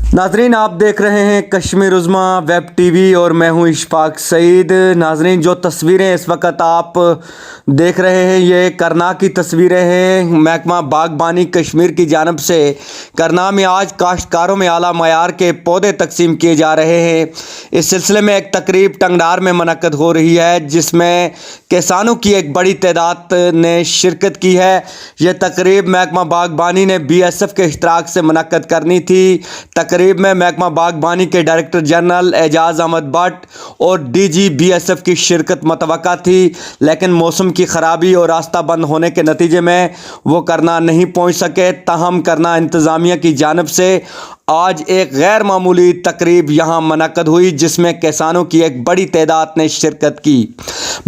नाजरीन, आप देख रहे हैं कश्मीर उज़्मा वेब टीवी और मैं हूं इशफाक सईद। नाजरीन, जो तस्वीरें इस वक्त आप देख रहे हैं ये करना की तस्वीरें हैं। महकमा बागबानी कश्मीर की जानब से करना में आज काश्तकारों में आला मयार के पौधे तकसीम किए जा रहे हैं। इस सिलसिले में एक तकरीब टंगडार में मुनक्कद हो रही है जिसमें किसानों की एक बड़ी तादाद ने शिरकत की है। यह तकरीब महकमा बागबानी ने BSF के इश्तराक से मुनक्कद करनी थी। तकरीब में महकमा बागबानी के डायरेक्टर जनरल एजाज अहमद भट्ट और DG BSF की शिरकत मुतवक्का थी, लेकिन मौसम की ख़राबी और रास्ता बंद होने के नतीजे में वो करना नहीं पहुंच सके। ताहम करना इंतज़ामिया की जानब से आज एक गैर मामूली तकरीब यहाँ मुनक्कद हुई जिसमें किसानों की एक बड़ी तादाद ने शिरकत की।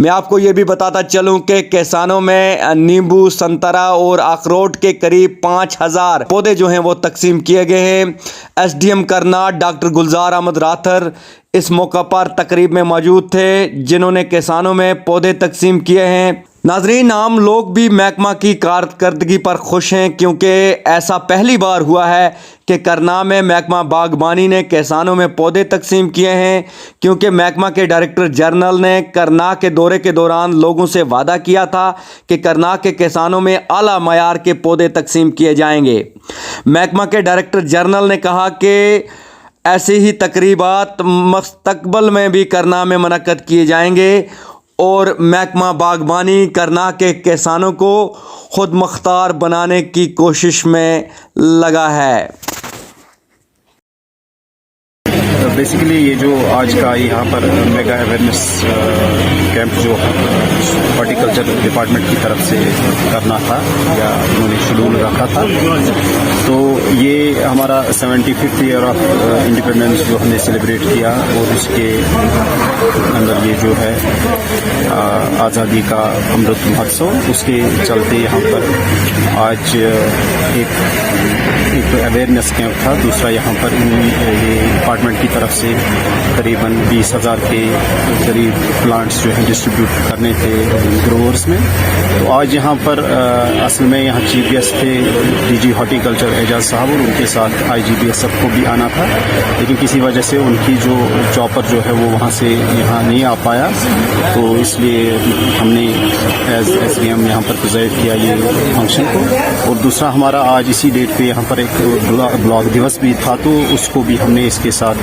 मैं आपको ये भी बताता चलूँ कि किसानों में नींबू, संतरा और अखरोट के करीब 5000 पौधे जो हैं वो तकसीम किए गए हैं। SDM करना डॉक्टर गुलजार अहमद राथर इस मौका पर तकरीब में मौजूद थे जिन्होंने किसानों में पौधे तकसीम किए हैं। नाजरीन, आम लोग भी महकमा की कारकर्दगी पर खुश हैं क्योंकि ऐसा पहली बार हुआ है कि करना में महकमा बागबानी ने किसानों में पौधे तकसीम किए हैं, क्योंकि महकमा के डायरेक्टर जनरल ने करना के दौरे के दौरान लोगों से वादा किया था कि करना के किसानों में आला मयार के पौधे तकसीम किए जाएंगे। महकमा के डायरेक्टर जनरल ने कहा कि ऐसी ही तकरीबात मुस्तकबल में भी करना में मुनक्कद किए जाएंगे और महकमा बागबानी करना के किसानों को खुद मुख्तार बनाने की कोशिश में लगा है। बेसिकली ये जो आज का यहाँ पर मेगा अवेयरनेस कैंप जो हॉर्टिकल्चर डिपार्टमेंट की तरफ से करना था या उन्होंने शेड्यूल रखा था, तो ये हमारा 75th ईयर ऑफ इंडिपेंडेंस जो हमने सेलिब्रेट किया और उसके अंदर ये जो है आज़ादी का अमृत महोत्सव, उसके चलते यहाँ पर आज एक अवेयरनेस कैंप था। दूसरा यहाँ पर ये डिपार्टमेंट की तरफ से करीबन 20,000 के करीब प्लांट्स जो है डिस्ट्रीब्यूट करने थे ग्रोवर्स में। तो आज यहाँ पर असल में यहाँ चीफ गेस्ट थे DG हॉर्टिकल्चर एजाज साहब और उनके साथ IGBSF को भी आना था, लेकिन किसी वजह से उनकी जो चॉपर जो है वो वहाँ से यहाँ नहीं आ पाया, तो इसलिए हमने एज SDM यहाँ पर प्रेजेंट किया ये फंक्शन को। और दूसरा हमारा आज इसी डेट पे यहाँ पर एक ब्लॉग दिवस भी था, तो उसको भी हमने इसके साथ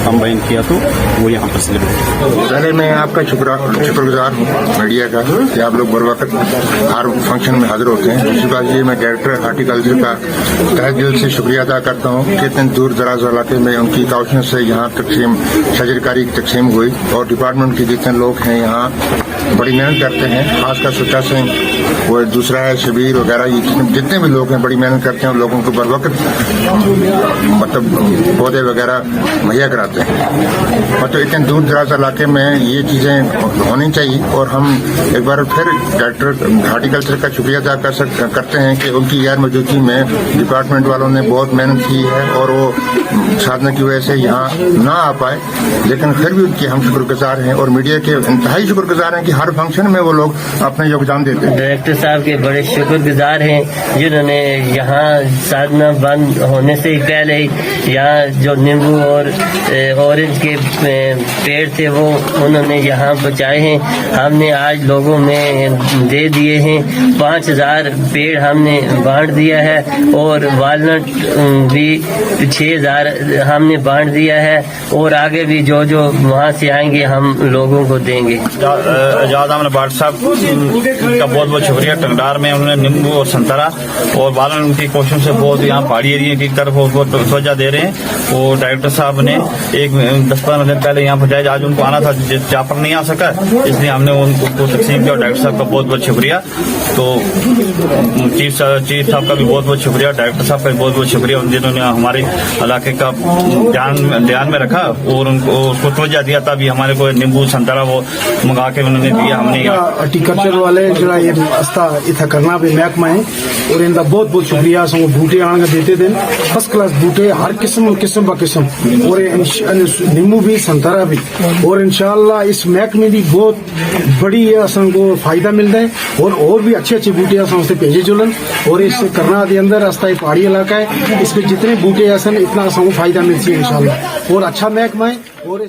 कंबाइन किया, तो वो यहाँ पर सेलिब्रेट। पहले मैं आपका शुक्रगुजार हूँ मीडिया का कि आप लोग बर वक्त हर फंक्शन में हाजिर होते हैं। दूसरी बात ये, मैं डायरेक्टर हॉर्टिकल्चर का तहे दिल से शुक्रिया अदा करता हूँ कि इतने दूर दराज इलाके में उनकी काउंसिल से यहाँ तकसीम शजरकारी की तकसीम हुई और डिपार्टमेंट के जितने लोग हैं यहाँ बड़ी मेहनत करते हैं, खासकर सुच्चा सिंह वो दूसरा है शबीर वगैरह, जितने भी लोग हैं बड़ी मेहनत करते हैं और लोगों को बर वक्त मतलब पौधे वगैरह मुहैया कराते हैं। मतलब इतने दूर दराज इलाके में ये चीजें होनी चाहिए और हम एक बार फिर डायरेक्टर हॉर्टिकल्चर का शुक्रिया अदा करते हैं कि उनकी गैर मौजूदगी में डिपार्टमेंट वालों ने बहुत मेहनत की है और वो साधना की वजह से यहाँ ना आ पाए, लेकिन फिर भी उनके हम शुक्रगुजार हैं और मीडिया के इंतहाई शुक्रगुजार हैं कि हर फंक्शन में वो लोग अपना योगदान देते हैं। डायरेक्टर साहब के बड़े शुक्रगुजार हैं जिन्होंने यहाँ साधना बंद होने से ही पहले यहाँ जो नींबू और ऑरेंज के पेड़ थे वो उन्होंने यहाँ बचाए हैं। हमने आज लोगों में दे दिए हैं, 5000 पेड़ हमने बांट दिया है और वालनट भी 6000 हमने बांट दिया है और आगे भी जो जो वहाँ से आएंगे हम लोगों को देंगे। एजाज अहमद भट्ट साहब का बहुत बहुत शुक्रिया। टंगडार में उन्होंने नींबू और संतरा और वालन की कोशिशों से बहुत यहाँ पहाड़ी एरिया की तरफ बहुत तवज्जो दे रहे हैं। और डायरेक्टर साहब ने एक 10-15 दिन पहले यहाँ पर आज उनको आना था, चापर नहीं आ सका, इसलिए हमने उनको तकसीम किया। डायरेक्टर साहब का बहुत बहुत शुक्रिया। तो चीफ साहब का भी बहुत बहुत शुक्रिया, डायरेक्टर साहब का भी बहुत बहुत शुक्रिया जिन्होंने हमारे इलाके का ध्यान में रखा और उसको तवज्जो दिया। तभी हमारे को नींबू संतरा वो मंगा के उन्होंने दिया। हमने हॉर्टिकल्चर वाले जो ये रास्ता इतना करना भी महकमा है और इनका बहुत बहुत शुक्रिया। सो बूटे आने देते दिन फर्स्ट क्लास बूटे हर किस्म ब किस्म और नींबू भी संतरा भी, और इंशाल्लाह इस महकमे की बहुत बड़ी असन को फायदा मिलता है और भी अच्छे अच्छे बूटे से भेजे जुलन। और इस करना के अंदर रास्ता पहाड़ी इलाका है, इसमें जितने बूटे असन इतना सबको फायदा मिलती है इंशाल्लाह और अच्छा महकमा है और